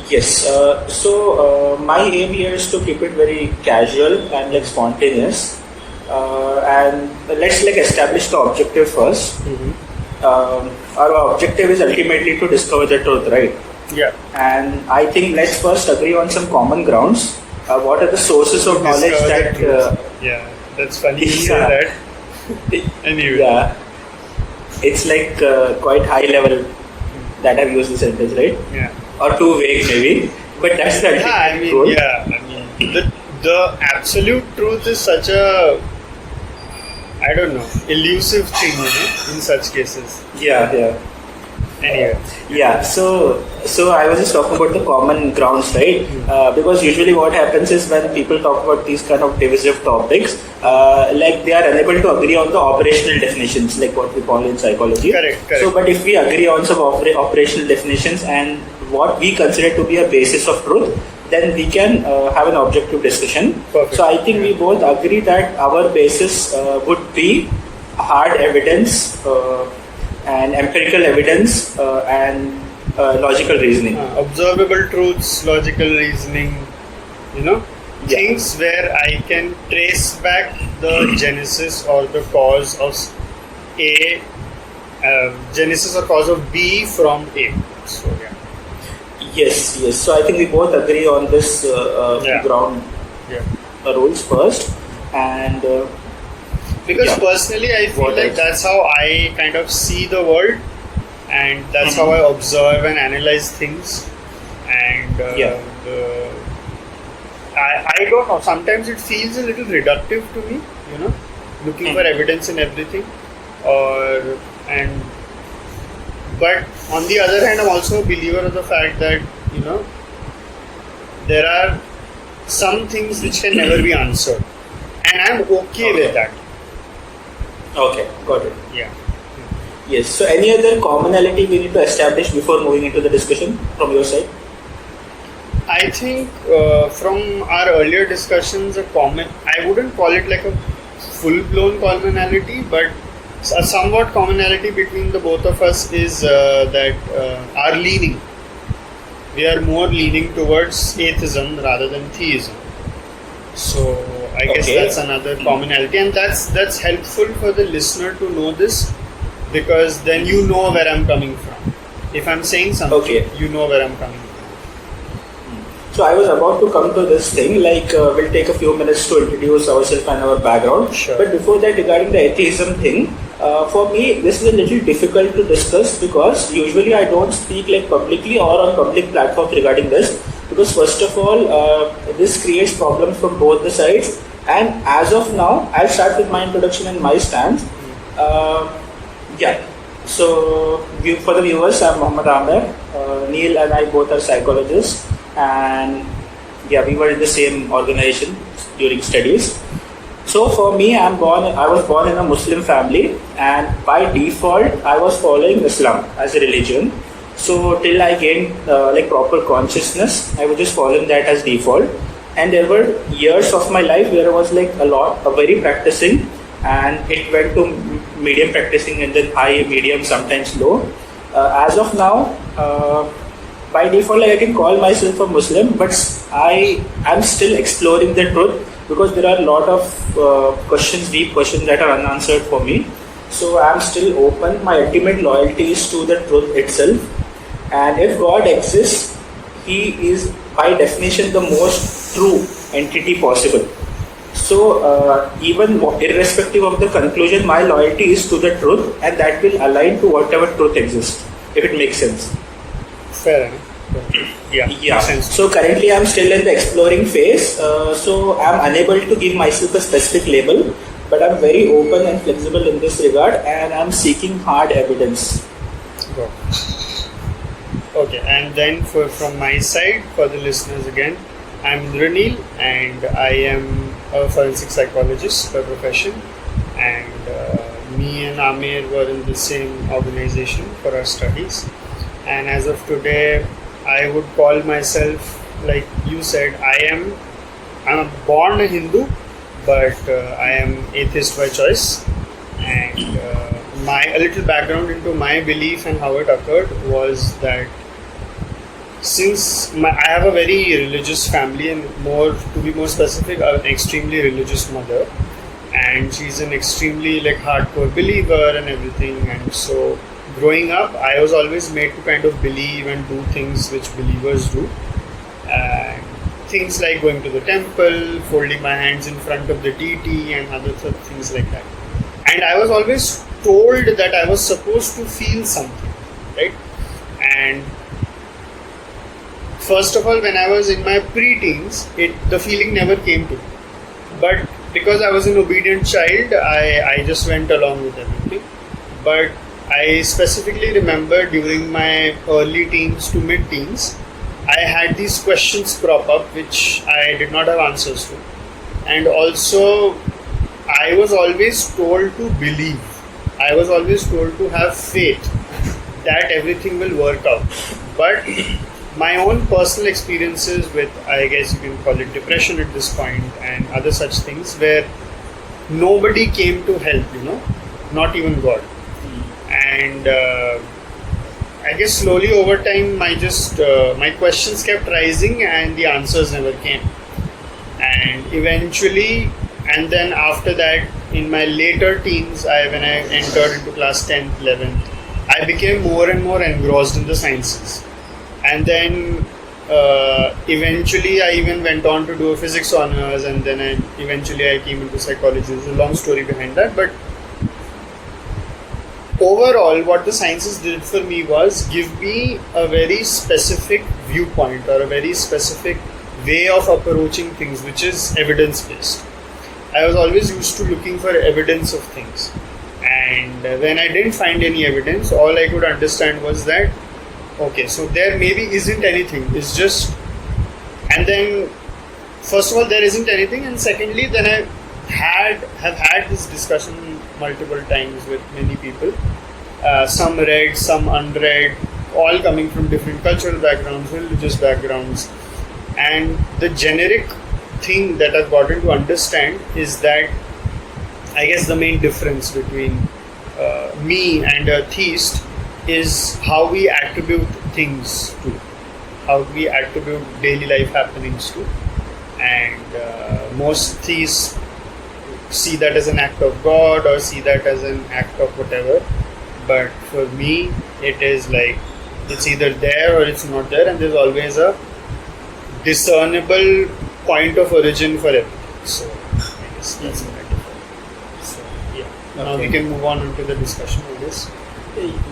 Yes. My aim here is to keep it very casual and like spontaneous. And let's like establish the objective first. Our objective is ultimately to discover the truth, right? Yeah. And I think let's first agree on some common grounds. What are the sources of knowledge that? Yeah, that's funny you say that. Anyway. Yeah, it's like quite high level that I've used the sentence, right? Yeah. Or too vague maybe, but that's the ultimate goal. The absolute truth is such a, I don't know, elusive thing, in such cases. Yeah. Anyway. Yeah, so I was just talking about the common grounds, right? Because usually what happens is when people talk about these kind of divisive topics, like they are unable to agree on the operational definitions, like what we call in psychology. Correct. So, but if we agree on some operational definitions and what we consider to be a basis of truth, then we can have an objective discussion. Perfect. So I think we both agree that our basis would be hard evidence and empirical evidence and logical reasoning. Observable truths, logical reasoning, things where I can trace back the genesis or the cause of A, genesis or cause of B from A. So, yeah. Yes. So I think we both agree on this ground rules first, and because personally I feel like that's how I kind of see the world, and that's how I observe and analyze things, and I don't know, sometimes it feels a little reductive to me, looking for evidence in everything, but on the other hand, I'm also a believer of the fact that, there are some things which can never be answered. And I'm okay with that. Okay, got it. Yeah. Yes, so any other commonality we need to establish before moving into the discussion from your side? I think from our earlier discussions, I wouldn't call it like a full-blown commonality, but a somewhat commonality between the both of us is that our leaning. We are more leaning towards atheism rather than theism. So I guess that's another commonality, and that's helpful for the listener to know this, because then you know where I'm coming from. If I'm saying something, you know where I'm coming from. So I was about to come to this thing, like we'll take a few minutes to introduce ourselves and our background. Sure. But before that, regarding the atheism thing, for me this is a little difficult to discuss, because usually I don't speak like publicly or on public platforms regarding this, because first of all this creates problems from both the sides, and as of now I'll start with my introduction and my stance. So for the viewers, I'm Mohammad Amer. Neil and I both are psychologists, and we were in the same organization during studies. So for me, I was born in a Muslim family, and by default I was following Islam as a religion. So till I gained like proper consciousness, I was just following that as default. And there were years of my life where I was like very practicing, and it went to medium practicing and then high, medium, sometimes low. As of now, by default, I can call myself a Muslim, but I am still exploring the truth, because there are a lot of deep questions that are unanswered for me. So I am still open. My ultimate loyalty is to the truth itself. And if God exists, He is by definition the most true entity possible. So even irrespective of the conclusion, my loyalty is to the truth, and that will align to whatever truth exists, if it makes sense. Fair enough. Yeah. Makes sense. So currently I'm still in the exploring phase. So I'm unable to give myself a specific label, but I'm very open and flexible in this regard, and I'm seeking hard evidence. Got it. Okay, and then from my side, for the listeners again, I'm Ranil, and I am a forensic psychologist by profession, and me and Amir were in the same organization for our studies. And as of today, I would call myself, like you said, I'm born a Hindu, but I am atheist by choice. And a little background into my belief and how it occurred was that since I have a very religious family, and to be more specific, an extremely religious mother, and she's an extremely like hardcore believer and everything. And so growing up, I was always made to kind of believe and do things which believers do, and things like going to the temple, folding my hands in front of the deity, and other things like that. And I was always told that I was supposed to feel something, right? And first of all, when I was in my pre-teens, the feeling never came to me. But because I was an obedient child, I just went along with everything. But I specifically remember during my early teens to mid-teens, I had these questions crop up which I did not have answers to. And also, I was always told to believe. I was always told to have faith that everything will work out. But my own personal experiences with, I guess you can call it depression at this point, and other such things, where nobody came to help, not even God. And I guess slowly over time, my questions kept rising and the answers never came. And eventually, and then after that, in my later teens, when I entered into class 10th, 11th, I became more and more engrossed in the sciences. And then eventually I even went on to do a physics honors, and then eventually I came into psychology. There's a long story behind that, but overall what the sciences did for me was give me a very specific viewpoint or a very specific way of approaching things, which is evidence-based. I was always used to looking for evidence of things, and when I didn't find any evidence, all I could understand was that okay, so there maybe isn't anything. It's just, and then first of all there isn't anything, and secondly then I have had this discussion multiple times with many people, some read, some unread, all coming from different cultural backgrounds, religious backgrounds, and the generic thing that I've gotten to understand is that I guess the main difference between me and a theist is how we attribute things to, how we attribute daily life happenings to. And most theists see that as an act of God or see that as an act of whatever. But for me, it is like it's either there or it's not there, and there's always a discernible point of origin for everything. So I guess that's the metaphor. So yeah, now we can move on into the discussion of this.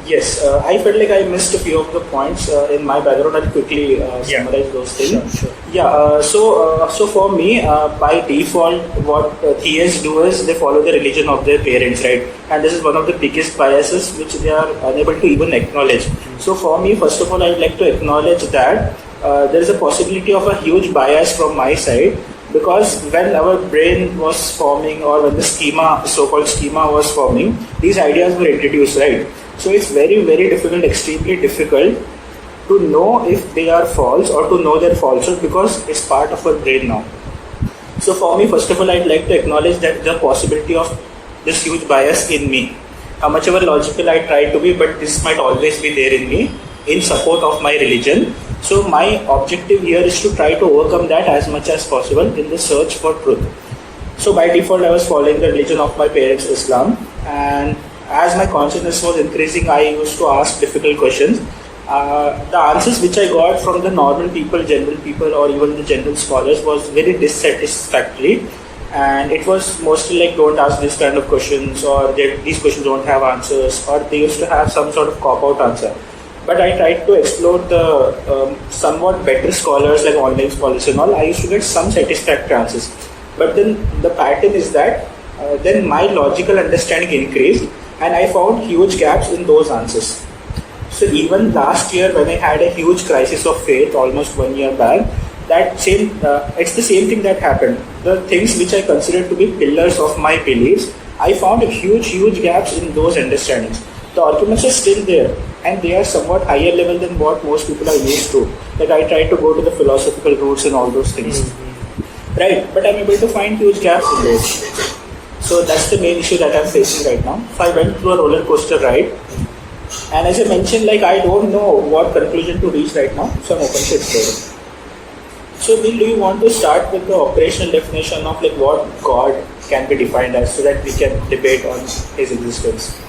Yes, I felt like I missed a few of the points in my background. I'll quickly summarize those things. Sure. Yeah, so for me, by default, what theists do is they follow the religion of their parents, right? And this is one of the biggest biases which they are unable to even acknowledge. So for me, first of all, I'd like to acknowledge that there is a possibility of a huge bias from my side, because when our brain was forming, or when the so-called schema was forming, these ideas were introduced, right? So it's very, very difficult, extremely difficult to know if they are false or to know their falsehood, because it's part of our brain now. So for me, first of all, I'd like to acknowledge that the possibility of this huge bias in me. How much ever logical I try to be, but this might always be there in me in support of my religion. So my objective here is to try to overcome that as much as possible in the search for truth. So by default, I was following the religion of my parents, Islam, and as my consciousness was increasing, I used to ask difficult questions. The answers which I got from the normal people, general people, or even the general scholars was very dissatisfactory, and it was mostly like, don't ask this kind of questions, or these questions don't have answers, or they used to have some sort of cop-out answer. But I tried to explore the somewhat better scholars, like online scholars and all. I used to get some satisfactory answers. But then the pattern is that then my logical understanding increased, and I found huge gaps in those answers. So even last year, when I had a huge crisis of faith, almost 1 year back, it's the same thing that happened. The things which I considered to be pillars of my beliefs, I found huge gaps in those understandings. The arguments are still there, and they are somewhat higher level than what most people are used to. Like I try to go to the philosophical roots and all those things. Mm-hmm. Right, but I'm able to find huge gaps in those. So that's the main issue that I'm facing right now. So I went through a roller coaster ride, And as I mentioned, like I don't know what conclusion to reach right now, so I'm open to exploring. So Bill, do you want to start with the operational definition of like what God can be defined as, so that we can debate on his existence?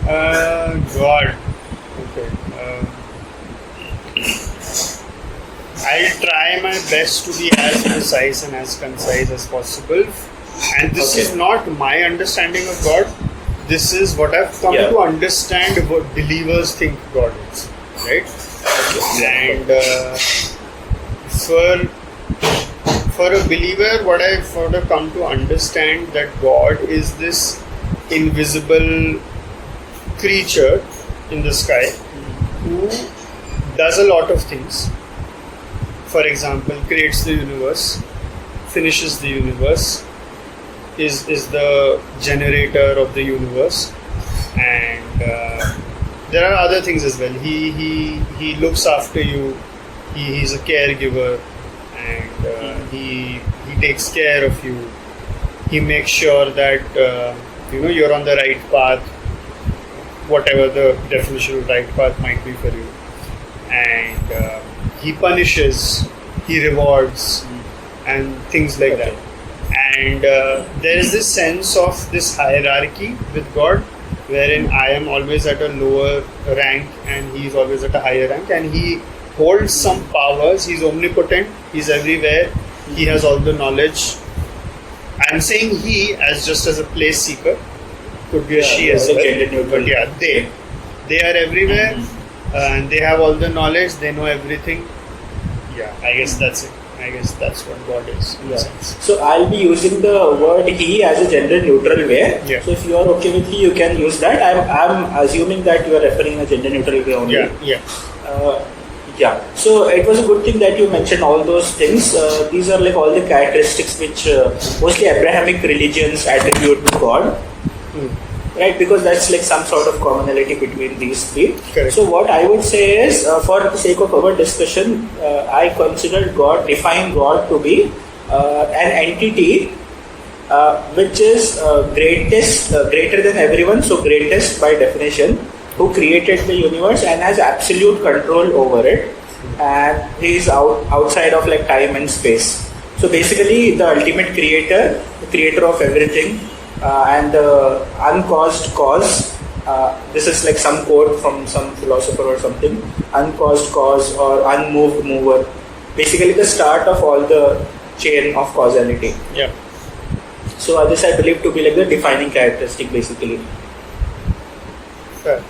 God. Okay. I'll try my best to be as precise and as concise as possible. And this is not my understanding of God. This is what I've come to understand what believers think God is. Right? And for a believer, what I've sort of come to understand, that God is this invisible creature in the sky who does a lot of things. For example, creates the universe, finishes the universe, is the generator of the universe, and there are other things as well. He looks after you. He's a caregiver, and he takes care of you. He makes sure that you're on the right path, whatever the definition of right path might be for you. And he punishes, he rewards, and things like that. And there is this sense of this hierarchy with God, wherein I am always at a lower rank and he is always at a higher rank, and he holds some powers. He's omnipotent, he's everywhere, he has all the knowledge. I'm saying he as just as a place seeker, could be a she as well, but yeah, they are everywhere, and they have all the knowledge, they know everything. Yeah, I guess that's it. I guess that's what God is in a sense. So I'll be using the word he as a gender neutral way. Yeah. So if you are okay with he, you can use that. I'm assuming that you are referring in a gender neutral way only. Yeah. So it was a good thing that you mentioned all those things. These are like all the characteristics which mostly Abrahamic religions attribute to God. Right, because that's like some sort of commonality between these three. Correct. So what I would say is, for the sake of our discussion, I define God to be an entity which is greater than everyone, so greatest by definition, who created the universe and has absolute control over it, and he is outside of like time and space. So basically, the ultimate creator, the creator of everything. And the uncaused cause, this is like some quote from some philosopher or something, uncaused cause or unmoved mover, basically the start of all the chain of causality. Yeah. So this I believe to be like the defining characteristic basically. Fair.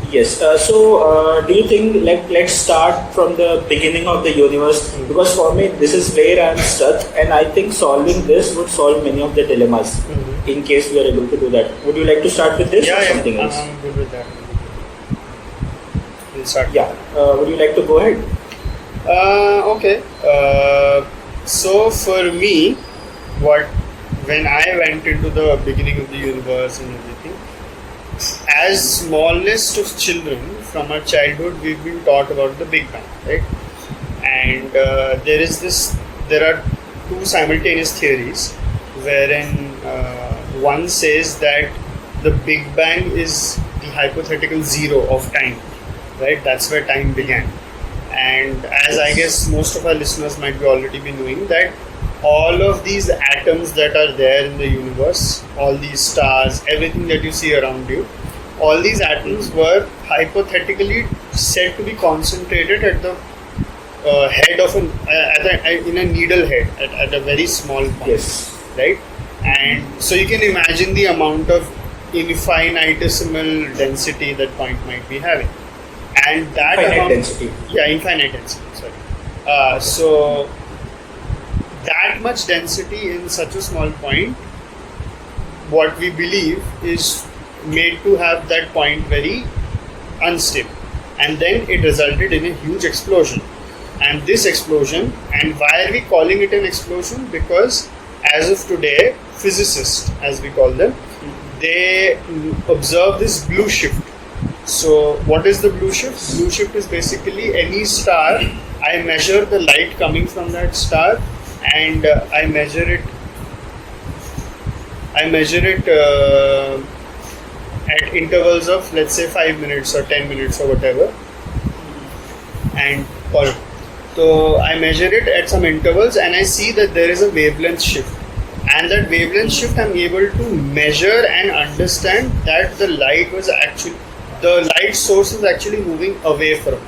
Yes. So do you think, like, let's start from the beginning of the universe, because for me this is where I'm stuck, and I think solving this would solve many of the dilemmas. In case we are able to do that, would you like to start with this or something else? I'm good with that. We'll start. Yeah. Would you like to go ahead? Okay. So for me, when I went into the beginning of the universe and everything, as smallest of children, from our childhood, we've been taught about the Big Bang, right? And there are two simultaneous theories, wherein one says that the Big Bang is the hypothetical zero of time, right? That's where time began. And as I guess most of our listeners might be already be knowing, that all of these atoms that are there in the universe, all these stars, everything that you see around you, all these atoms were hypothetically said to be concentrated at the head of in a needle head at a very small point. Yes. Right? And so you can imagine the amount of infinitesimal density that point might be having. And that infinite density. Yeah, infinite density. Sorry. So that much density in such a small point, what we believe is made to have that point very unstable, and then it resulted in a huge explosion. And this explosion, and why are we calling it an explosion? Because as of today, physicists, as we call them, they observe this blue shift. So what is the blue shift? Blue shift is basically any star. I measure the light coming from that star, and I measure it at intervals of, let's say, 5 minutes or 10 minutes or whatever. And so I measure it at some intervals and I see that there is a wavelength shift. And that wavelength shift I'm able to measure and understand that the light source is actually moving away from me.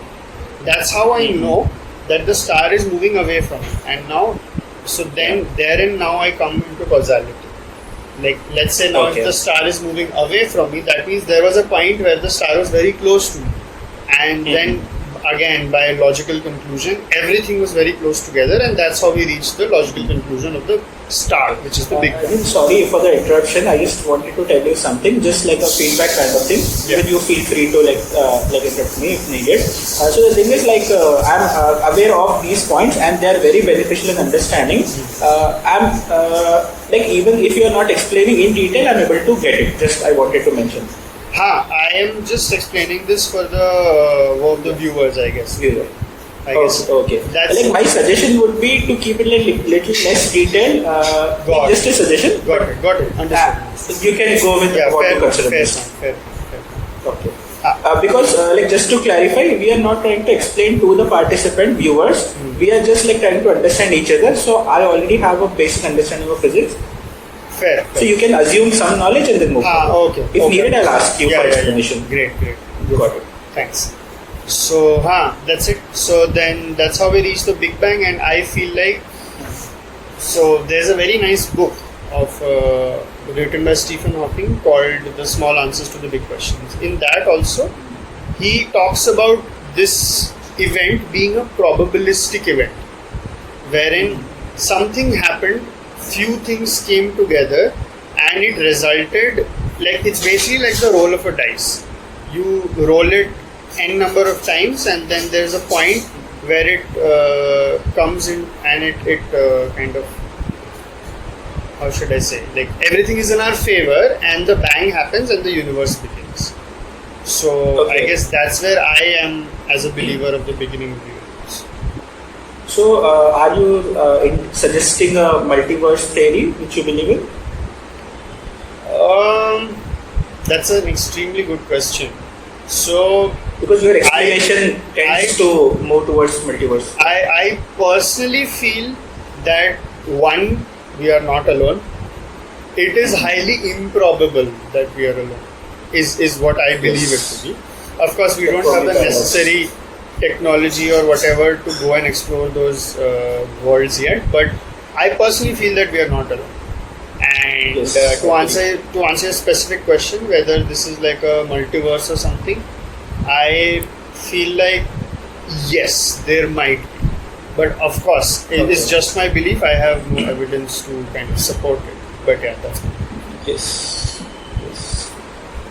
That's how I know that the star is moving away from me. And now, so then therein now I come into causality. Like, let's say now if the star is moving away from me, that means there was a point where the star was very close to me. And then again, by logical conclusion, everything was very close together, and that's how we reached the logical conclusion of the star, which is the Big Bang. Sorry for the interruption. I just wanted to tell you something, just like a feedback kind of thing. Even you feel free to interrupt me if needed. So the thing is, I'm aware of these points, and they are very beneficial in understanding. Even if you are not explaining in detail, I'm able to get it. Just I wanted to mention. I am just explaining this for the viewers, I guess. Okay. That's my suggestion would be to keep it little less detailed. Just a suggestion. Got it. Understood. You can go with what you consider. Fair. Okay. Because just to clarify, we are not trying to explain to the participant viewers. We are just trying to understand each other. So I already have a basic understanding of physics. Fair. So you can assume some knowledge and then move on. Okay. If needed, I'll ask you for explanation. Great. Got it. Thanks. So, that's it. So then that's how we reach the Big Bang, and I feel like, so there's a very nice book of written by Stephen Hawking called The Small Answers to the Big Questions. In that also, he talks about this event being a probabilistic event, wherein something happened, few things came together, and it resulted, it's basically like the roll of a dice. You roll it n number of times, and then there's a point where it comes in and it kind of, how should I say, everything is in our favor, and the bang happens and the universe begins. So I guess that's where I am as a believer of the beginning of the universe. So are you suggesting a multiverse theory which you believe in? That's an extremely good question. So, because your explanation tends to move towards multiverse. I personally feel that one, we are not alone. It is highly improbable that we are alone. Is what I believe it to be. Of course, we don't have the necessary technology or whatever to go and explore those worlds yet. But I personally feel that we are not alone. And to answer a specific question, whether this is like a multiverse or something, I feel like yes, there might be. But of course, it is just my belief. I have no evidence to kind of support it. But yeah, that's it. Yes.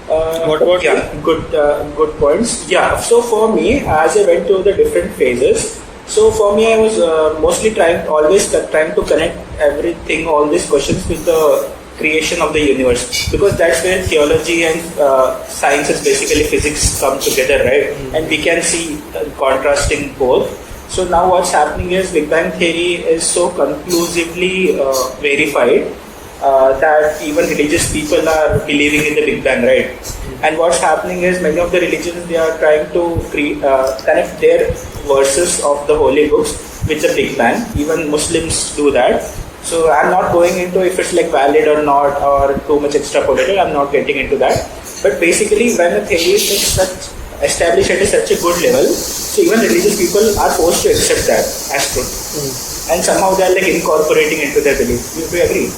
What about you? Good points. Yeah. So for me, as I went through the different phases, so for me, I was always trying to connect everything, all these questions with the creation of the universe, because that's where theology and sciences, basically physics, come together, right? And we can see contrasting both. So now what's happening is Big Bang theory is so conclusively verified that even religious people are believing in the Big Bang, right? And what's happening is many of the religions, they are trying to connect their verses of the holy books with the Big Bang. Even Muslims do that. So I'm not going into if it's valid or not, or too much extrapolated. I'm not getting into that. But basically, when a theory is established at such a good level, so even religious people are forced to accept that as truth. And somehow they're incorporating into their belief. Do you agree?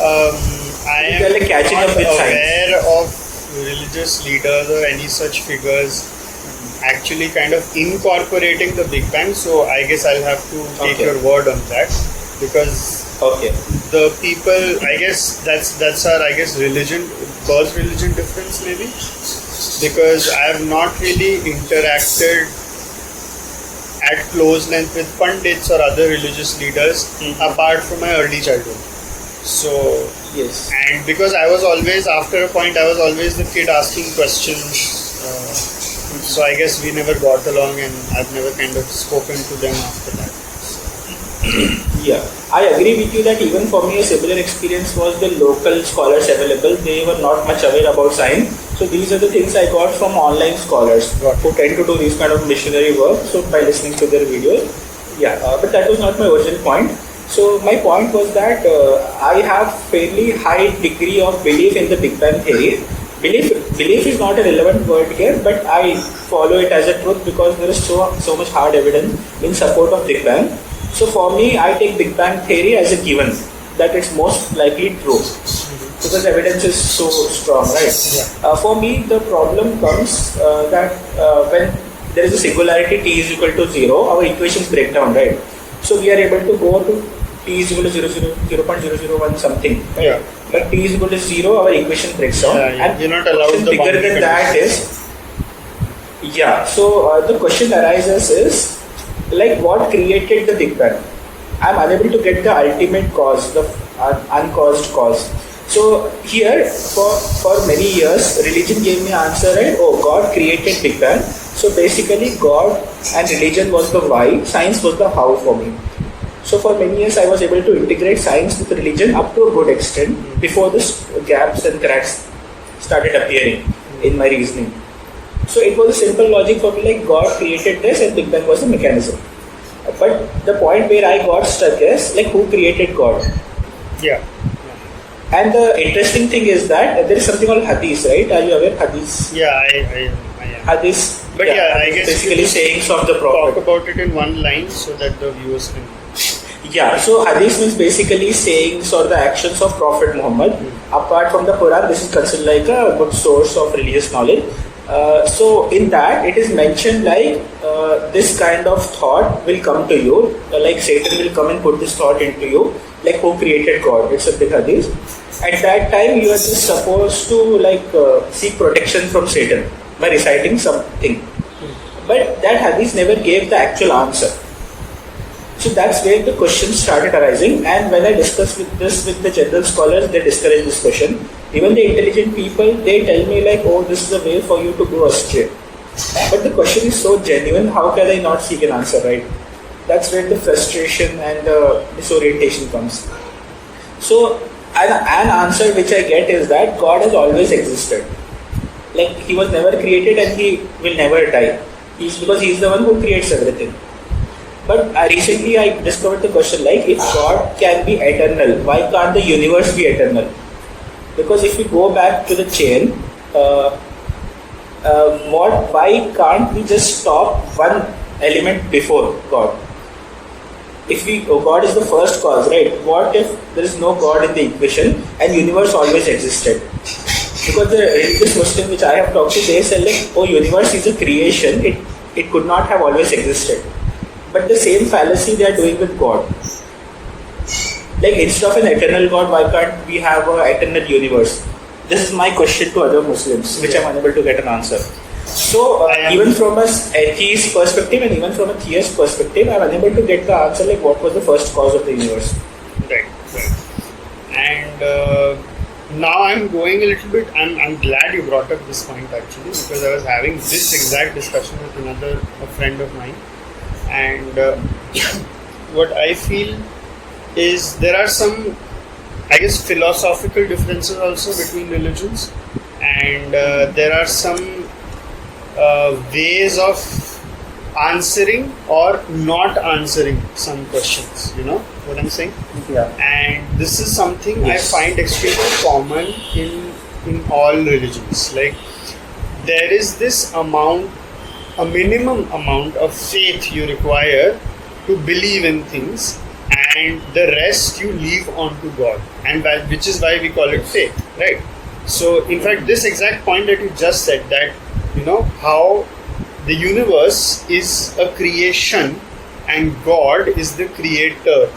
I am not aware of religious leaders or any such figures actually kind of incorporating the Big Bang, so I guess I'll have to take your word on that, because the people, I guess that's our religion, birth religion difference maybe, because I have not really interacted at close length with pundits or other religious leaders apart from my early childhood. So yes, and because I was always, after a point, I was always the kid asking questions. So I guess we never got along, and I've never kind of spoken to them after that. Yeah, I agree with you that even for me a similar experience was the local scholars available. They were not much aware about science. So these are the things I got from online scholars who tend to do this kind of missionary work. So by listening to their videos, yeah, but that was not my original point. So my point was that I have fairly high degree of belief in the Big Bang theory. Belief is not a relevant word here, but I follow it as a truth because there is so much hard evidence in support of Big Bang. So for me, I take Big Bang theory as a given that it's most likely true because evidence is so strong, right? For me, the problem comes that when there is a singularity t is equal to 0, our equations break down, right? So we are able to go to t is equal to 0.001 something. Yeah. But t is equal to 0, our equation breaks down. And you're not allowed the bigger than that is, so the question arises is, like, what created the Big Bang? I'm unable to get the ultimate cause, the uncaused cause. So here, for many years, religion gave me answer, right? Oh, God created Big Bang. So basically, God and religion was the why, science was the how for me. So for many years, I was able to integrate science with religion up to a good extent before the gaps and cracks started appearing in my reasoning. So it was a simple logic for me, like God created this and Big Bang was the mechanism. But the point where I got stuck is, like, who created God? Yeah. And the interesting thing is that there is something called hadith, right? Are you aware hadith? Yeah, I am. Hadith. But I guess basically sayings of the Prophet. Talk about it in one line so that the viewers can. Yeah, so hadith means basically sayings or the actions of Prophet Muhammad. Apart from the Quran, this is considered like a good source of religious knowledge. So in that it is mentioned like this kind of thought will come to you, like Satan will come and put this thought into you, like who created God. It's a big hadith. At that time you are just supposed to like seek protection from Satan by reciting something. But that hadith never gave the actual answer. So that's where the questions started arising, and when I discuss with the general scholars, they discourage this question. Even the intelligent people, they tell me like, oh, this is a way for you to go astray. But the question is so genuine, how can I not seek an answer, right? That's where the frustration and the disorientation comes. So an answer which I get is that God has always existed. Like he was never created and he will never die. Because he's the one who creates everything. But recently I discovered the question like, if God can be eternal, why can't the universe be eternal? Because if we go back to the chain, why can't we just stop one element before God? If God is the first cause, right? What if there is no God in the equation and universe always existed? Because the religious Muslim which I have talked to, they say like, oh, universe is a creation, it could not have always existed. But the same fallacy they are doing with God. Like instead of an eternal God, why can't we have an eternal universe? This is my question to other Muslims, which I am unable to get an answer. So even from a atheist perspective and even from a theist perspective, I am unable to get the answer like what was the first cause of the universe. Right. And now I'm going a little bit, I'm glad you brought up this point actually, because I was having this exact discussion with a friend of mine. And what I feel is there are some, I guess, philosophical differences also between religions, and there are some ways of answering or not answering some questions. You know what I'm saying? Yeah. And this is something Yes. I find extremely common in all religions. Like there is this a minimum amount of faith you require to believe in things, and the rest you leave on to God, and which is why we call it faith, right? So in fact this exact point that you just said, that you know how the universe is a creation and God is the creator,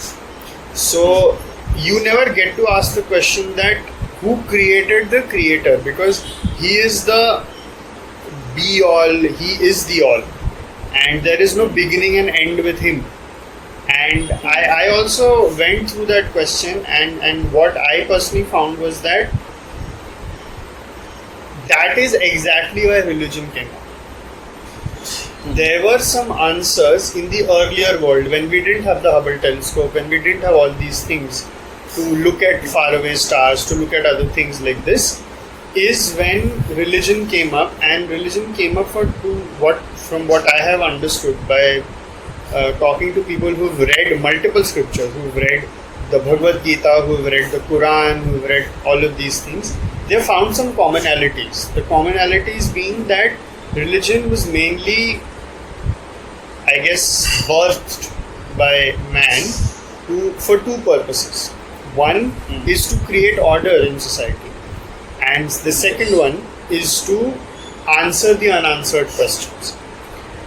so you never get to ask the question that who created the creator, because he is the be all, he is the all, and there is no beginning and end with him. And I also went through that question, and what I personally found was that is exactly why religion came out. there were some answers in the earlier world when we didn't have the Hubble telescope, when we didn't have all these things to look at faraway stars, to look at other things like this, is when religion came up. And religion came up from what I have understood by talking to people who've read multiple scriptures, who've read the Bhagavad Gita, who've read the Quran, who've read all of these things. They have found some commonalities. The commonalities being that religion was mainly, I guess, birthed by man for two purposes. One is to create order in society, and the second one is to answer the unanswered questions.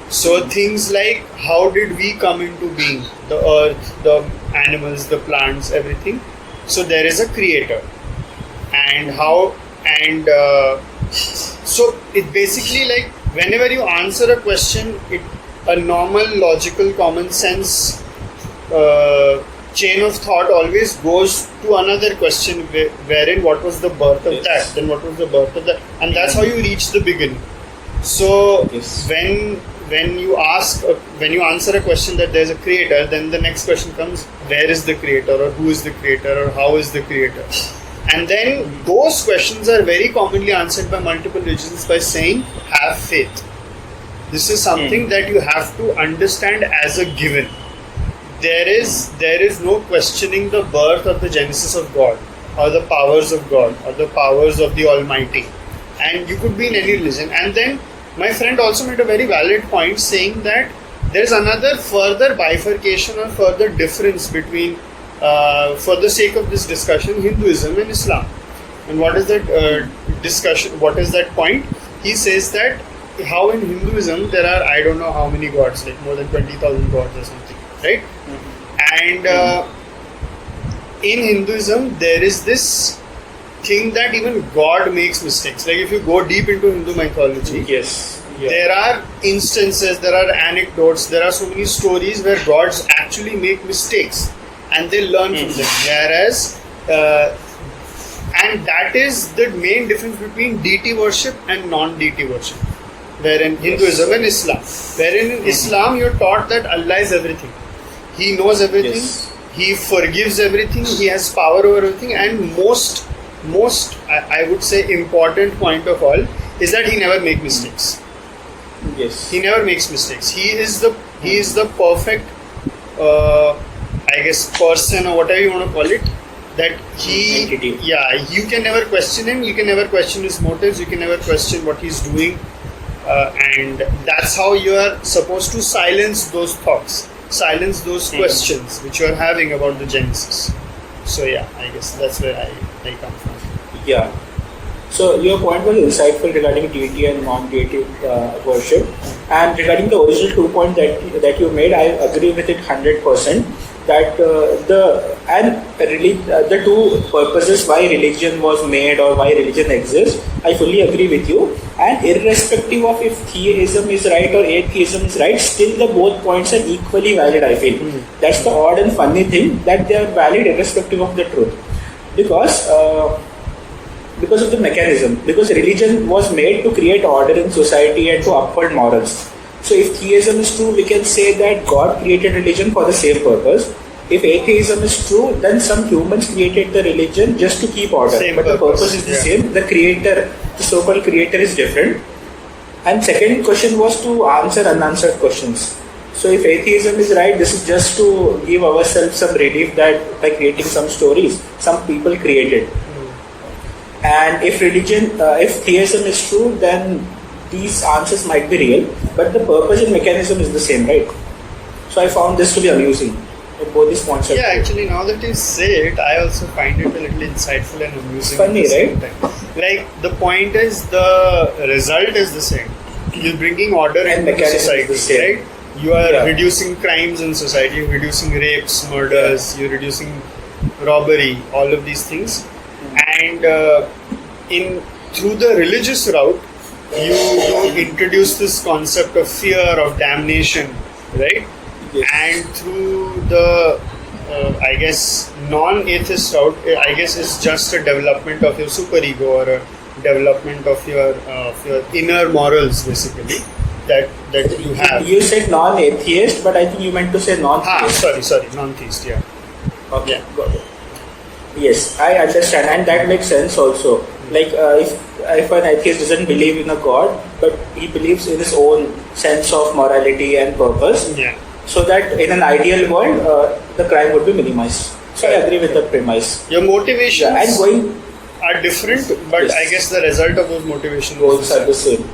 So things like, how did we come into being? The earth, the animals, the plants, everything. So there is a creator, and so it basically, like, whenever you answer a question, a normal, logical, common sense chain of thought always goes to another question, wherein what was the birth of that, then what was the birth of that, and that's how you reach the beginning. So when you answer a question that there's a creator, then the next question comes, where is the creator, or who is the creator, or how is the creator? And then those questions are very commonly answered by multiple religions by saying, have faith. This is something that you have to understand as a given. There is no questioning the birth or the genesis of God, or the powers of God, or the powers of the Almighty. And you could be in any religion. And then my friend also made a very valid point, saying that there's another further bifurcation or further difference between, for the sake of this discussion, Hinduism and Islam. And what is that discussion? What is that point? He says that how in Hinduism there are, I don't know how many gods, like more than 20,000 gods or something, right? And in Hinduism there is this thing that even God makes mistakes. Like if you go deep into Hindu mythology, there are instances, there are anecdotes, there are so many stories where gods actually make mistakes and they learn from them. Whereas, and that is the main difference between deity worship and non-deity worship. Wherein Hinduism and Islam. Wherein in Islam you're taught that Allah is everything. He knows everything. He forgives everything. He has power over everything. And most I would say important point of all is that he never makes mistakes. He never makes mistakes. He is the perfect I guess person, or whatever you want to call it, that entity. You can never question him, you can never question his motives, you can never question what he's doing, and that's how you are supposed to silence those thoughts, silence those questions which you are having about the Genesis. So I guess that's where I come from. So your point was insightful regarding deity and non-deity worship, and regarding the original 2 points that you made, I agree with it 100%. That the two purposes why religion was made or why religion exists, I fully agree with you. And irrespective of if theism is right or atheism is right, still the both points are equally valid, I feel. That's the odd and funny thing, that they are valid irrespective of the truth. Because of the mechanism. Because religion was made to create order in society and to uphold morals. So if theism is true, we can say that God created religion for the same purpose. If atheism is true, then some humans created the religion just to keep order. But the purpose is the same. The creator, the so-called creator, is different. And second question was to answer unanswered questions. So if atheism is right, this is just to give ourselves some relief that by creating some stories, some people created. And if theism is true, then these answers might be real, but the purpose and mechanism is the same, right? So I found this to be amusing. Both these points are actually, now that you say it, I also find it a little insightful and amusing. Funny, right? Like, the point is, the result is the same. You're bringing order and into society, right? You are reducing crimes in society, you're reducing rapes, murders, you're reducing robbery, all of these things. And through the religious route, you introduce this concept of fear, of damnation, right? And through the I guess non-atheist route, I guess it's just a development of your superego, or a development of your inner morals, basically. that you have. You said non-atheist, but I think you meant to say non-theist. Sorry, non-theist, yeah. Okay, got it. Yes, I understand, and that makes sense also. Like if an atheist doesn't believe in a god, but he believes in his own sense of morality and purpose, Yeah. so that in an ideal world, the crime would be minimized. So I agree with the premise. Your motivations And going are different, but Yes. I guess the result of those motivations goals are the same.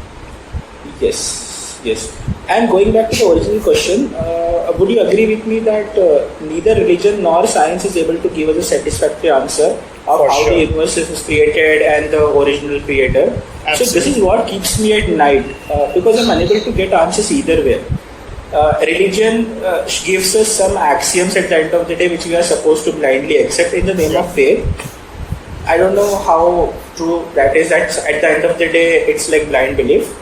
Yes. And going back to the original question, would you agree with me that neither religion nor science is able to give us a satisfactory answer of For how sure. the universe is created and the original creator? So this is what keeps me at night because I'm unable to get answers either way. Religion gives us some axioms at the end of the day which we are supposed to blindly accept in the name of faith. I don't know how true that is. That at the end of the day, it's like blind belief.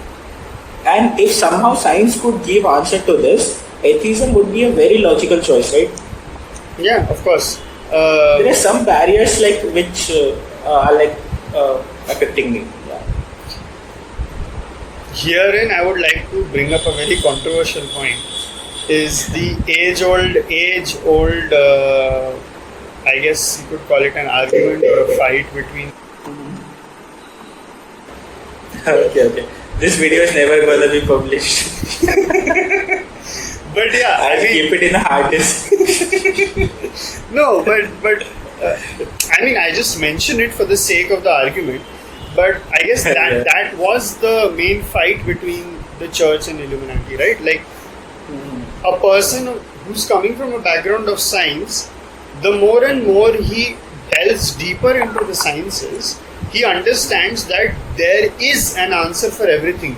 And if somehow science could give answer to this, atheism would be a very logical choice, right? Yeah, of course. There are some barriers like which are like affecting me. Yeah. Herein, I would like to bring up a very controversial point. Is the age-old, I guess you could call it an argument or a fight between. Okay. This video is never gonna be published. But yeah, I'll keep it in a hard disk. No, but I mean, I just mention it for the sake of the argument. But I guess that was the main fight between the church and Illuminati, right? Like a person who's coming from a background of science, the more and more he delves deeper into the sciences, he understands that there is an answer for everything.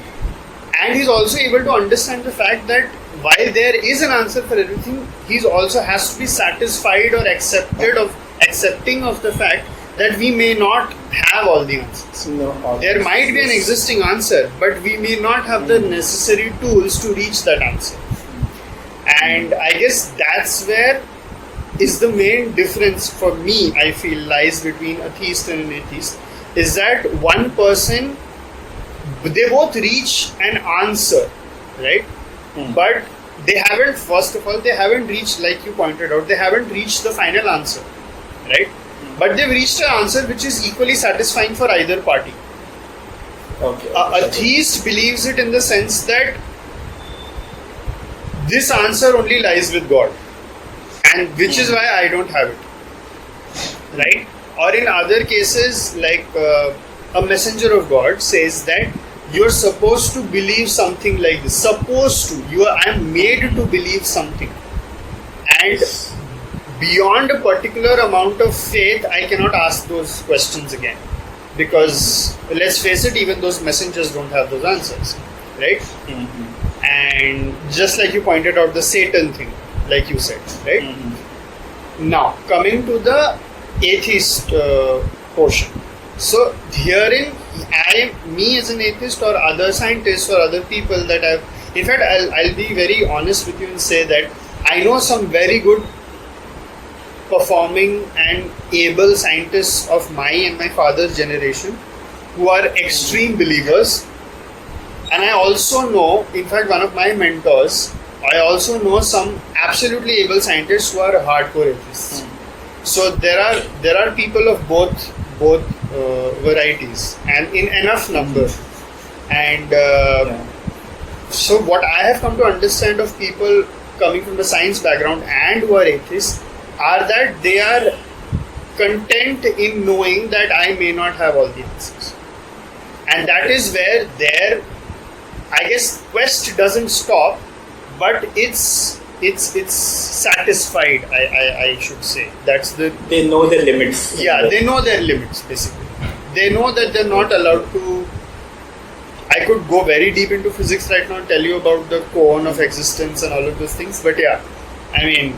And he's also able to understand the fact that while there is an answer for everything, he also has to be satisfied or accepting of the fact that we may not have all the answers. There might be an existing answer, but we may not have the necessary tools to reach that answer. And I guess that's where is the main difference for me, I feel, lies between a theist and an atheist, is that one person, they both reach an answer, right? But they haven't, first of all, they haven't reached, like you pointed out, they haven't reached the final answer, right? But they've reached an answer which is equally satisfying for either party. A theist believes it in the sense that this answer only lies with God, and which is why I don't have it, right? Or in other cases, like a messenger of God says that you're supposed to believe something like this. I'm made to believe something, and beyond a particular amount of faith, I cannot ask those questions again, because let's face it, even those messengers don't have those answers, right? And just like you pointed out, the Satan thing, like you said, right? Now, coming to the atheist portion. So, herein, me as an atheist or other scientists or other people that in fact, I'll be very honest with you and say that I know some very good performing and able scientists of my and my father's generation who are extreme believers. And I also know, in fact, one of my mentors, I also know some absolutely able scientists who are hardcore atheists. So there are people of both varieties and in enough number. And so what I have come to understand of people coming from the science background and who are atheists are that they are content in knowing that I may not have all the answers. And that is where their, I guess, quest doesn't stop, but it's satisfied, I should say. That's the... They know their limits. Yeah, they know their limits, basically. They know that they're not allowed to... I could go very deep into physics right now and tell you about the cone of existence and all of those things, but yeah, I mean,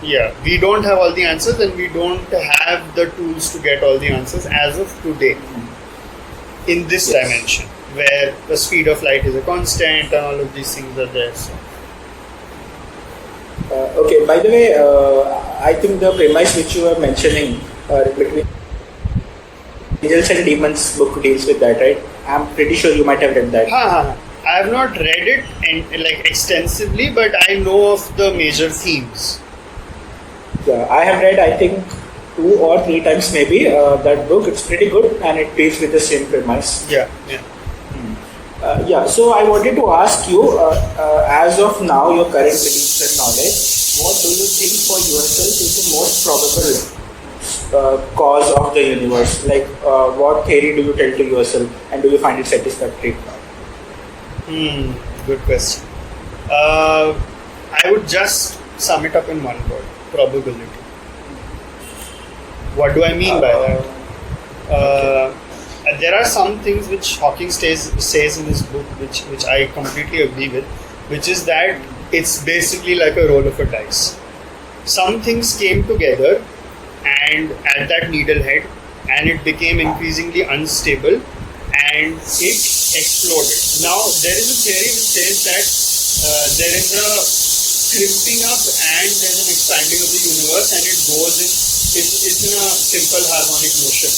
yeah, we don't have all the answers and we don't have the tools to get all the answers as of today in this dimension, where the speed of light is a constant and all of these things are there. So. Okay, by the way, I think the premise which you were mentioning between Angels and Demons book deals with that, right? I'm pretty sure you might have read that. I have not read it like extensively, but I know of the major themes. Yeah, I have read, I think, 2 or 3 times maybe that book. It's pretty good and it deals with the same premise. Yeah. Yeah, so I wanted to ask you, as of now, your current beliefs and knowledge, what do you think for yourself is the most probable cause of the universe? Like, what theory do you tell to yourself, and do you find it satisfactory? Good question. I would just sum it up in one word: probability. What do I mean by that? There are some things which Hawking says in his book, which I completely agree with, which is that it's basically like a roll of a dice. Some things came together and at that needlehead, and it became increasingly unstable, and it exploded. Now, there is a theory which says that there is a crimping up and there's an expanding of the universe, and it goes in, it's in a simple harmonic motion.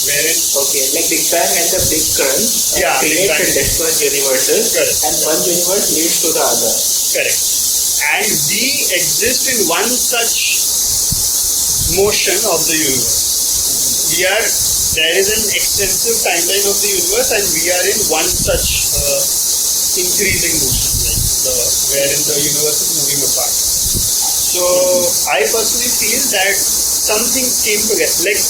Wherein, okay, like Big Bang and the Big Crunch creates and destroys universes, correct, and one universe leads to the other. Correct. And we exist in one such motion of the universe. There is an extensive timeline of the universe, and we are in one such increasing motion, like wherein the universe is moving apart. So I personally feel that some things came together. Like,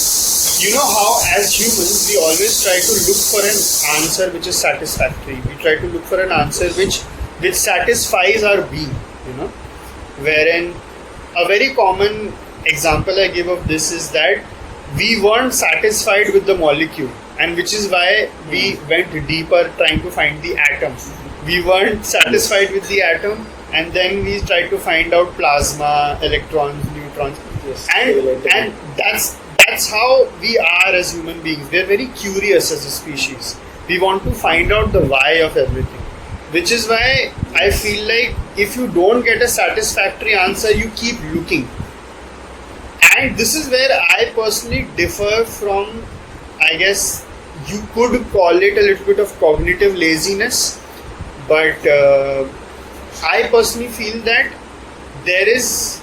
you know how as humans we always try to look for an answer which is satisfactory. We try to look for an answer which satisfies our being, wherein a very common example I give of this is that we weren't satisfied with the molecule, and which is why we went deeper trying to find the atom. We weren't satisfied with the atom, and then we tried to find out plasma, electrons, neutrons. Yes, and that's how we are as human beings. We're very curious as a species. We want to find out the why of everything, which is why I feel like if you don't get a satisfactory answer, you keep looking. And this is where I personally differ from, I guess you could call it a little bit of cognitive laziness, but I personally feel that there is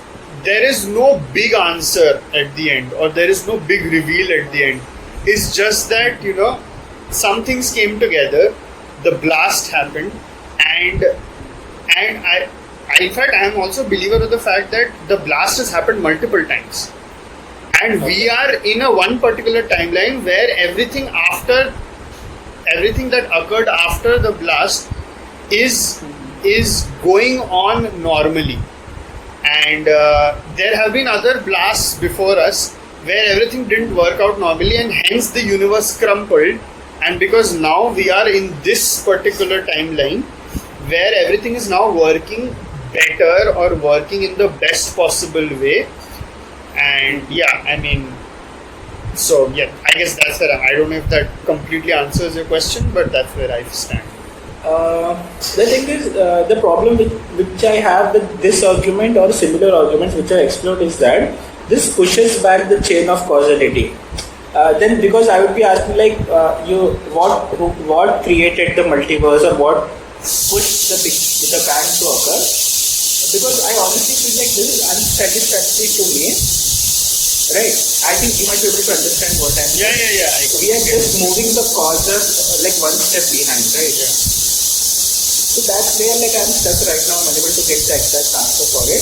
no big answer at the end, or there is no big reveal at the end. It's just that, some things came together, the blast happened, and I in fact I am also a believer of the fact that the blast has happened multiple times. And we are in a one particular timeline where everything that occurred after the blast is going on normally. And there have been other blasts before us where everything didn't work out normally, and hence the universe crumpled. And because now we are in this particular timeline where everything is now working better or working in the best possible way. And I guess that's where I don't know if that completely answers your question, but that's where I stand. The thing is, the problem which I have with this argument or similar arguments which I explored is that this pushes back the chain of causality. Then, because I would be asking, like, what created the multiverse, or what pushed the bang to occur? Because I honestly feel like this is unsatisfactory to me. Right? I think you might be able to understand what I'm saying. Yeah. We are just moving the causes like one step behind, right? Yeah. So that's where I'm stuck right now. I'm unable to get the exact answer for it.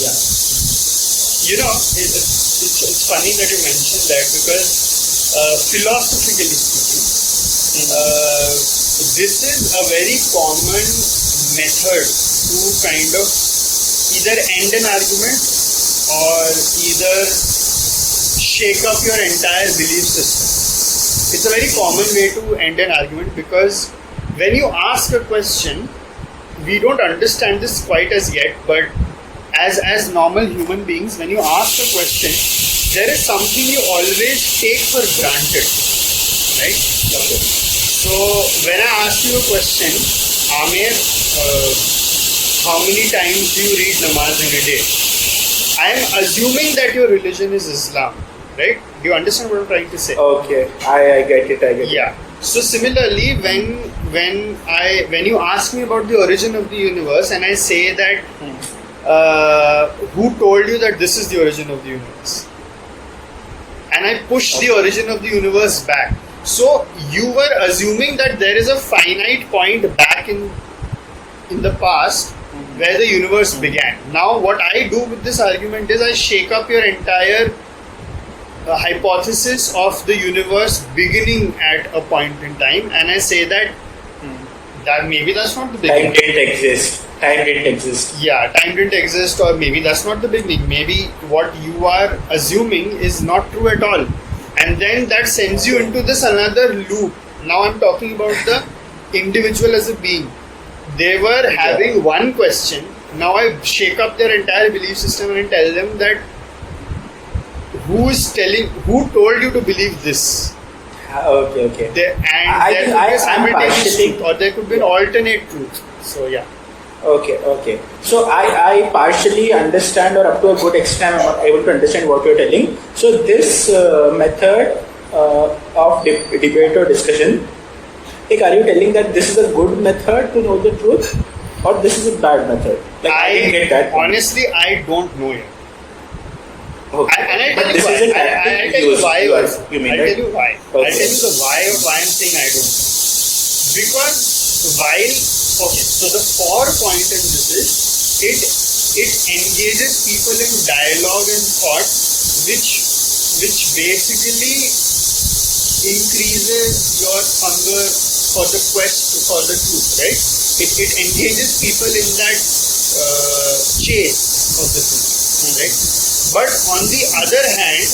Yeah. It's funny that you mentioned that, because philosophically speaking, this is a very common method to kind of either end an argument or either shake up your entire belief system. It's a very common way to end an argument, because when you ask a question, we don't understand this quite as yet, but as normal human beings, when you ask a question, there is something you always take for granted, right? Okay. So when I ask you a question, Amir, how many times do you read namaz in a day? I am assuming that your religion is Islam, right? Do you understand what I'm trying to say? Okay, I get it. Yeah. So similarly, when you ask me about the origin of the universe, and I say that who told you that this is the origin of the universe, and I push the origin of the universe back. So you were assuming that there is a finite point back in the past where the universe began. Now what I do with this argument is I shake up your entire hypothesis of the universe beginning at a point in time, and I say that maybe that's not the beginning. Time didn't exist. Yeah, time didn't exist, or maybe that's not the beginning. Maybe what you are assuming is not true at all, and then that sends you into this another loop. Now I'm talking about the individual as a being. They were having one question. Now I shake up their entire belief system and tell them that who told you to believe this? Okay. There could be a simultaneous truth, or there could be an alternate truth. So yeah. Okay. So I partially understand, or up to a good extent I'm able to understand what you're telling. So this method of debate or discussion, like, are you telling that this is a good method to know the truth, or this is a bad method? Like, I didn't get that. Honestly, I don't know yet. Okay. And I But tell this you why. isn't I'll tell you why. You mean I'll that? tell you why. Okay. I'll tell you the why of why I'm saying I don't know. Because so the point in this is it engages people in dialogue and thought, which basically increases your hunger for the quest for the truth, right? It engages people in that chase of the truth, right? But on the other hand,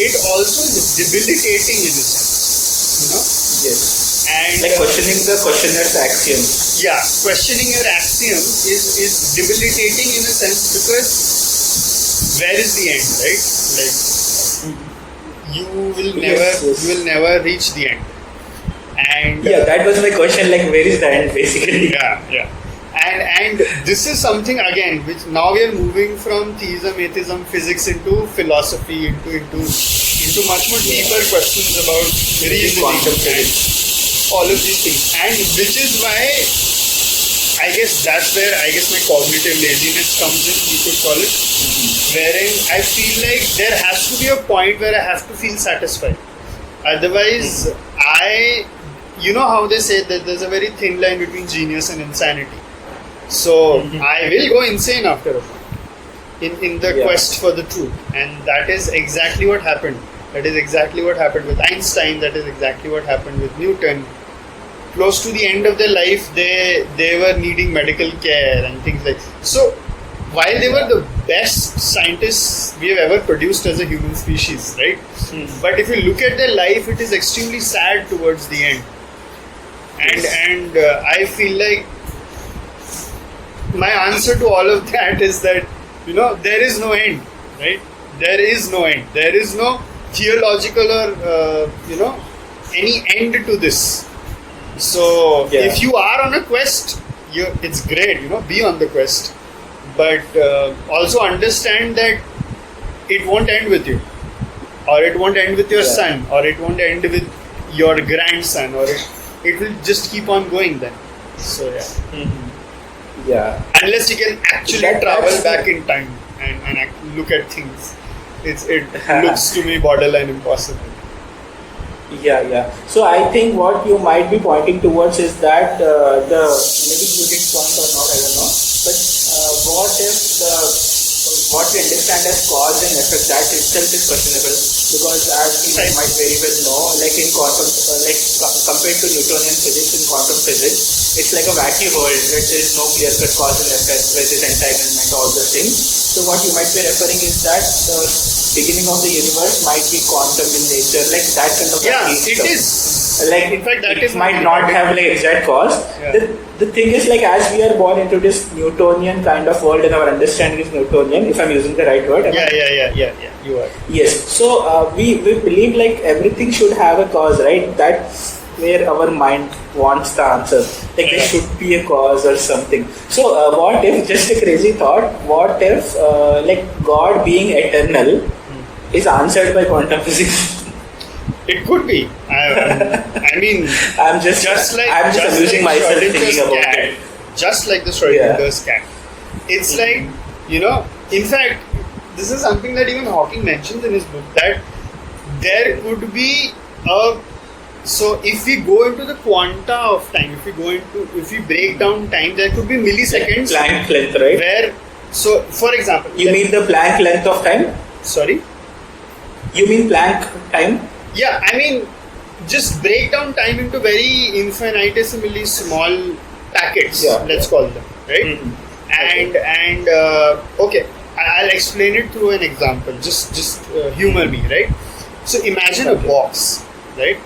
it also is debilitating in a sense, Yes. And like questioning the questioner's axioms. Yeah, questioning your axioms is debilitating in a sense, because where is the end, right? Like you will never reach the end. And that was my question. Like, where is the end, basically? Yeah. And this is something again which now we are moving from theism, atheism, physics into philosophy, into much more deeper questions about reasoning and all of these things. And which is why I guess that's where my cognitive laziness comes in, you could call it. Wherein I feel like there has to be a point where I have to feel satisfied. Otherwise, you know how they say that there's a very thin line between genius and insanity. So I will go insane after a while in the quest for the truth, and that is exactly what happened. That is exactly what happened with Einstein. That is exactly what happened with Newton. Close to the end of their life, they were needing medical care and things like that. So while they were the best scientists we have ever produced as a human species, right? But if you look at their life, it is extremely sad towards the end. And I feel like my answer to all of that is that, there is no end, right? There is no end. There is no theological or, any end to this. So if you are on a quest, it's great, be on the quest. But also understand that it won't end with you. Or it won't end with your son. Or it won't end with your grandson. Or it will just keep on going then. So unless you can actually travel back in time and look at things, it looks to me borderline impossible. So I think what you might be pointing towards is that maybe you did point or not, I don't know, but what if what we understand as cause and effect, that itself is questionable, because as you might very well know, like in quantum, compared to Newtonian physics, in quantum physics, it's like a wacky world where there is no clear-cut cause and effect, where there's entanglement, all the things. So what you might be referring is that the beginning of the universe might be quantum in nature, like that kind of it is. Like, in fact, it might not have like exact cause. The thing is, like, as we are born into this Newtonian kind of world, and our understanding is Newtonian, if I'm using the right word. You are. Yes. So we believe like everything should have a cause, right? That's where our mind wants the answer. Like there should be a cause or something. So what if, just a crazy thought, what if like God being eternal is answered by quantum physics? It could be. I mean, I'm just amusing myself thinking about cat, it. just like the Schrodinger's cat. It's like, in fact, this is something that even Hawking mentions in his book, that there could be so if we go into the quanta of time, if we break down time, there could be milliseconds. Planck length, right? Where, so for example, you mean the Planck length of time? Sorry? You mean Planck time? Yeah, I mean, just break down time into very infinitesimally small packets, let's call them, right? And okay, I'll explain it through an example. Just humor me, right? So imagine a box, right?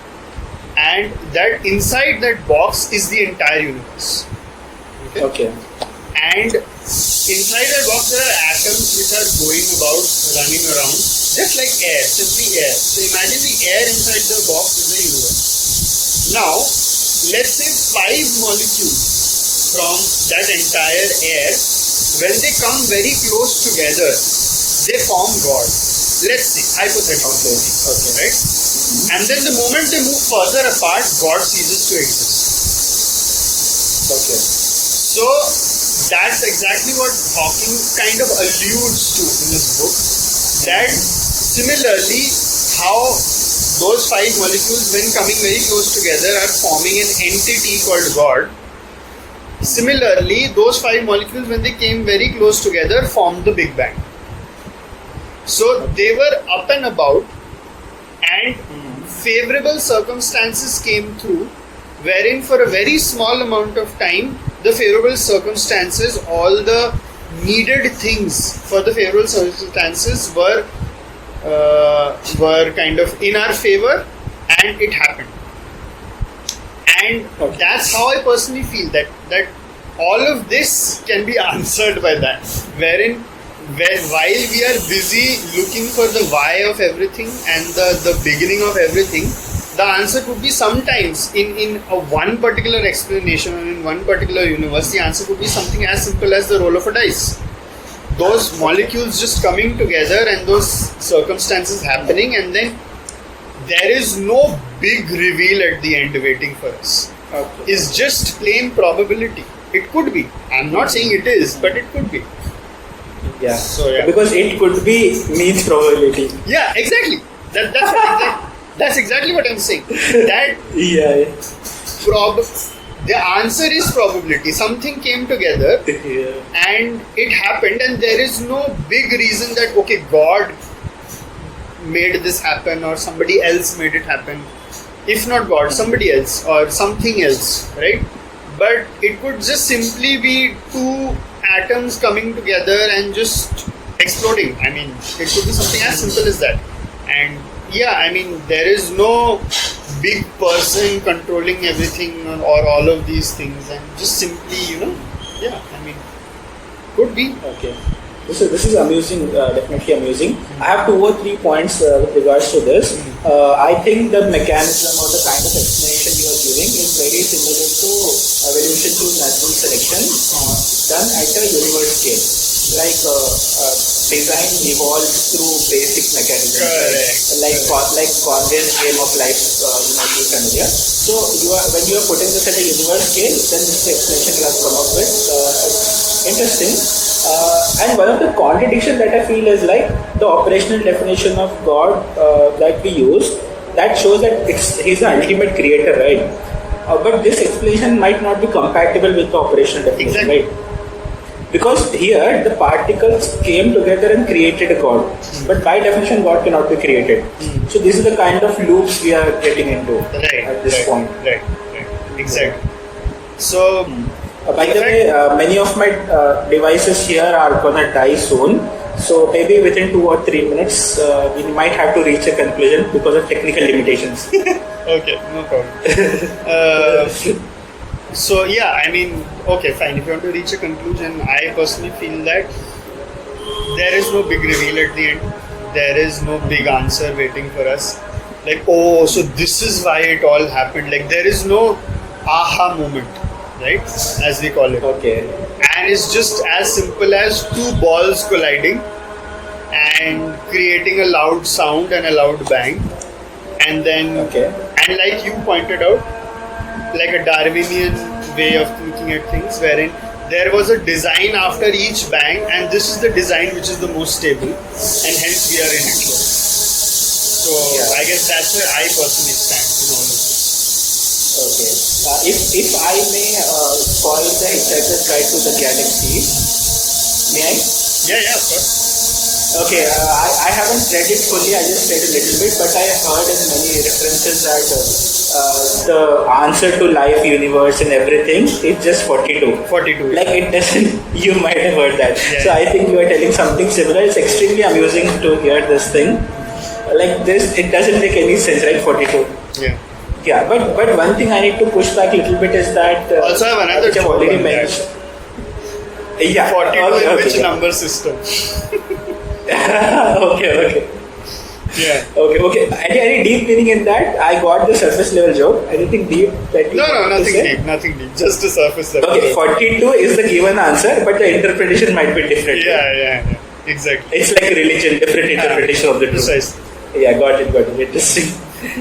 And that inside that box is the entire universe. Okay. And inside that box there are atoms which are going about, running around, just like air, simply air. So imagine the air inside the box is the universe. Now, let's say 5 molecules from that entire air, when they come very close together, they form God. Let's see, hypothetically, right? And then the moment they move further apart, God ceases to exist. Okay. So that's exactly what Hawking kind of alludes to in his book. That similarly, how those 5 molecules, when coming very close together, are forming an entity called God. Similarly, those 5 molecules, when they came very close together, formed the Big Bang. So they were up and about, and favorable circumstances came through, wherein for a very small amount of time, the favorable circumstances, all the needed things for the favorable circumstances were kind of in our favor, and it happened. And that's how I personally feel, that all of this can be answered by that, wherein while we are busy looking for the why of everything and the beginning of everything, the answer could be sometimes in a one particular explanation or in one particular universe, the answer could be something as simple as the roll of a dice. Those molecules just coming together and those circumstances happening, and then there is no big reveal at the end waiting for us. It's just plain probability. It could be. I'm not saying it is, but it could be. Yeah. So yeah. Because it could be means probability. Yeah, exactly. That's exactly what I'm saying. That the answer is probability. Something came together and it happened, and there is no big reason that okay, God made this happen or somebody else made it happen. If not God, somebody else or something else, right? But it could just simply be 2 atoms coming together and just exploding. I mean, it could be something as simple as that. And yeah, I mean, there is no big person controlling everything or all of these things, and just simply, I mean, could be. Okay. This is amusing, definitely amusing. I have 2 or 3 points with regards to this. I think the mechanism or the kind of explanation you are giving is very similar to evolution through natural selection done at a universe scale. Like design evolves through basic mechanisms, like Conway's game of life, you familiar. So when you are putting this at a universe scale, then this is the explanation you have come up with. It's interesting. And one of the contradictions that I feel is like the operational definition of God that we use, that shows that he's the ultimate creator, right? But this explanation might not be compatible with the operational definition, right? Because here the particles came together and created a God, but by definition God cannot be created. So this is the kind of loops we are getting into at this point. Right, exactly. So by the way, many of my devices here are gonna die soon. So maybe within 2 or 3 minutes, we might have to reach a conclusion because of technical limitations. Okay, no problem. So yeah, I mean, okay, fine. If you want to reach a conclusion, I personally feel that there is no big reveal at the end. There is no big answer waiting for us. Like, oh, so this is why it all happened. Like, there is no aha moment, right? As we call it. Okay. And it's just as simple as 2 balls colliding and creating a loud sound and a loud bang. And then and like you pointed out, like a Darwinian way of looking at things, wherein there was a design after each bang, and this is the design which is the most stable, and hence we are in it. So I guess that's where I personally stand in all of this. Okay. If I may call the Hitchhiker's Guide to the Galaxy, may I? Yeah, of course. Okay, I haven't read it fully, I just read a little bit, but I heard in many references that the answer to life, universe and everything is just 42. 42. Like it doesn't, you might have heard that. Yeah. So I think you are telling something similar. It's extremely amusing to hear this thing. Like this, it doesn't make any sense, right? 42. Yeah. Yeah, but one thing I need to push back a little bit is that... also I have another which I've joke already on that. mentioned. Yeah. 42 in which yeah. number system? Okay. Yeah. Okay. Any deep meaning in that? I got the surface level joke. Anything deep that you No, want to say? nothing deep. Just a surface level. Okay, 42 is the given answer, but the interpretation might be different. Yeah. Exactly. It's like a religion, different interpretation of the truth. Precisely. Yeah, got it. Interesting.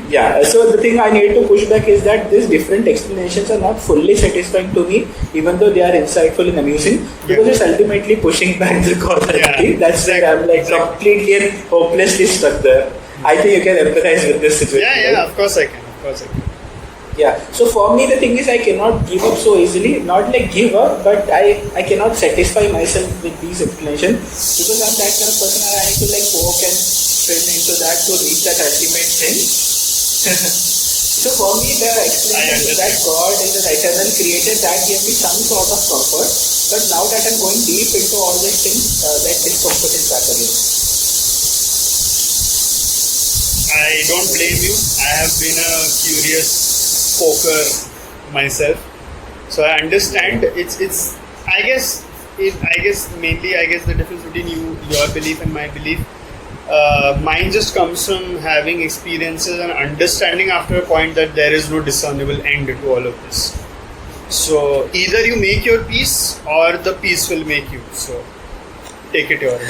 Yeah, so the thing I need to push back is that these different explanations are not fully satisfying to me, even though they are insightful and amusing, because it's ultimately pushing back the causality. That's where I'm like completely and hopelessly stuck there. I think you can empathize with this situation. Yeah, right? of course I can. Yeah, so for me the thing is I cannot give up so easily, not like give up, but I cannot satisfy myself with these explanations, because I'm that kind of person and I need to like poke and spin into that to reach that ultimate thing. So for me the explanation that God is an eternal creator, that gave me some sort of comfort, but now that I'm going deep into all these things, that discomfort is back again. I don't blame you. I have been a curious poker myself, so I understand. It's. I guess mainly the difference between your belief and my belief. Mine just comes from having experiences and understanding after a point that there is no discernible end to all of this. So either you make your peace or the peace will make you. So take it your way.